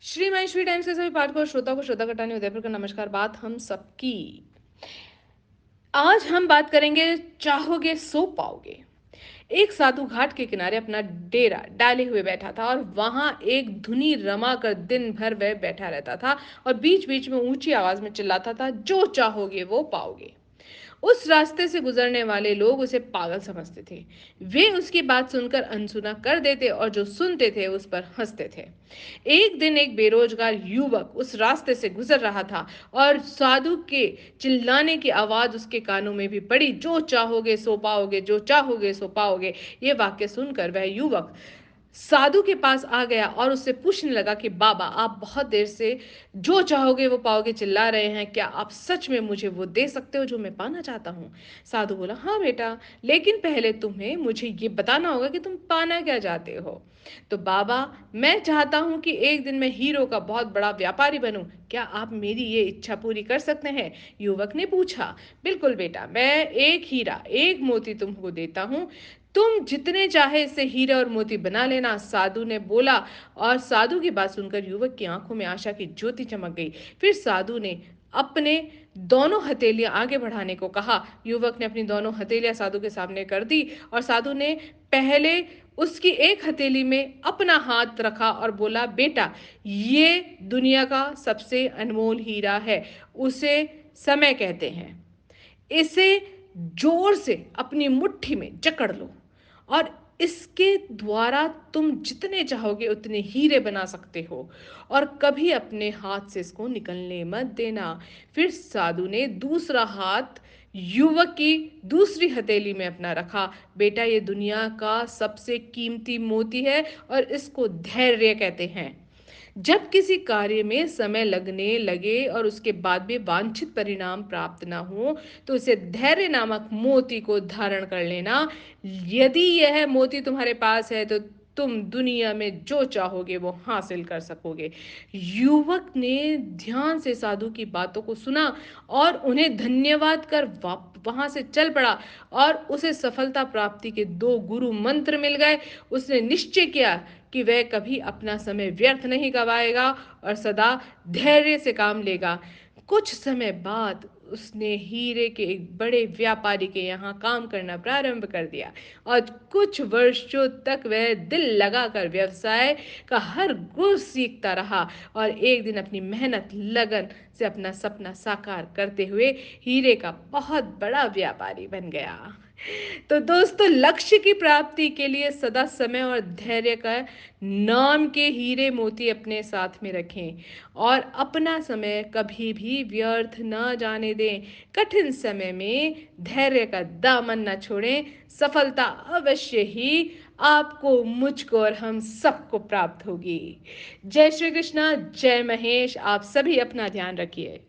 Shri Maheshwari times के सभी पाठकों और श्रोता को श्रोता कटानी उदयपुर का नमस्कार। बात हम सबकी। आज हम बात करेंगे, चाहोगे सो पाओगे। एक साधु घाट के किनारे अपना डेरा डाले हुए बैठा था और वहां एक धुनी रमा कर दिन भर वह बैठा रहता था और बीच बीच में ऊंची आवाज में चिल्लाता था, जो चाहोगे वो पाओगे। उस रास्ते से गुजरने वाले लोग उसे पागल समझते थे। वे उसकी बात सुनकर अनसुना कर देते और जो सुनते थे उस पर हंसते थे। एक दिन एक बेरोजगार युवक उस रास्ते से गुजर रहा था और साधु के चिल्लाने की आवाज उसके कानों में भी पड़ी, जो चाहोगे सो पाओगे, जो चाहोगे सो पाओगे। ये वाक्य सुनकर वह युवक साधु के पास आ गया और उससे पूछने लगा कि बाबा, आप बहुत देर से जो चाहोगे वो पाओगे चिल्ला रहे हैं, क्या आप सच में मुझे वो दे सकते हो जो मैं पाना चाहता हूँ? साधु बोला, हाँ बेटा, लेकिन पहले तुम्हें मुझे ये बताना होगा कि तुम पाना क्या चाहते हो। तो बाबा, मैं चाहता हूं कि एक दिन मैं हीरो का बहुत बड़ा व्यापारी बनूं। क्या आप मेरी ये इच्छा पूरी कर सकते हैं? युवक ने पूछा। बिल्कुल बेटा, मैं एक हीरा एक मोती तुमको देता हूं। तुम जितने चाहे इससे हीरे और मोती बना लेना, साधु ने बोला। और साधु की बात सुनकर युवक की आंखों में आशा की ज्योति चमक गई। फिर साधु ने अपने दोनों हथेलियां आगे बढ़ाने को कहा। युवक ने अपनी दोनों हथेलियां साधु के सामने कर दी और साधु ने पहले उसकी एक हथेली में अपना हाथ रखा और बोला, बेटा, ये दुनिया का सबसे अनमोल हीरा है। उसे समय कहते हैं। इसे जोर से अपनी मुट्ठी में जकड़ लो और इसके द्वारा तुम जितने चाहोगे उतने हीरे बना सकते हो और कभी अपने हाथ से इसको निकलने मत देना। फिर साधु ने दूसरा हाथ युवक की दूसरी हथेली में अपना रखा। बेटा, ये दुनिया का सबसे कीमती मोती है और इसको धैर्य कहते हैं। जब किसी कार्य में समय लगने लगे और उसके बाद भी वांछित परिणाम प्राप्त ना हो, तो उसे धैर्य नामक मोती को धारण कर लेना। यदि यह मोती तुम्हारे पास है तो तुम दुनिया में जो चाहोगे वो हासिल कर सकोगे। युवक ने ध्यान से साधु की बातों को सुना और उन्हें धन्यवाद कर वहां से चल पड़ा और उसे सफलता प्राप्ति के दो गुरु मंत्र मिल गए। उसने निश्चय किया कि वह कभी अपना समय व्यर्थ नहीं गवाएगा और सदा धैर्य से काम लेगा। कुछ समय बाद उसने हीरे के एक बड़े व्यापारी के यहाँ काम करना प्रारंभ कर दिया और कुछ वर्षों तक वह दिल लगाकर व्यवसाय का हर गुण सीखता रहा और एक दिन अपनी मेहनत लगन से अपना सपना साकार करते हुए हीरे का बहुत बड़ा व्यापारी बन गया। तो दोस्तों, लक्ष्य की प्राप्ति के लिए सदा समय और धैर्य का नाम के हीरे मोती अपने साथ में रखें और अपना समय कभी भी व्यर्थ न जाने दें। कठिन समय में धैर्य का दामन न छोड़ें। सफलता अवश्य ही आपको, मुझको और हम सबको प्राप्त होगी। जय श्री कृष्णा, जय महेश। आप सभी अपना ध्यान रखिए।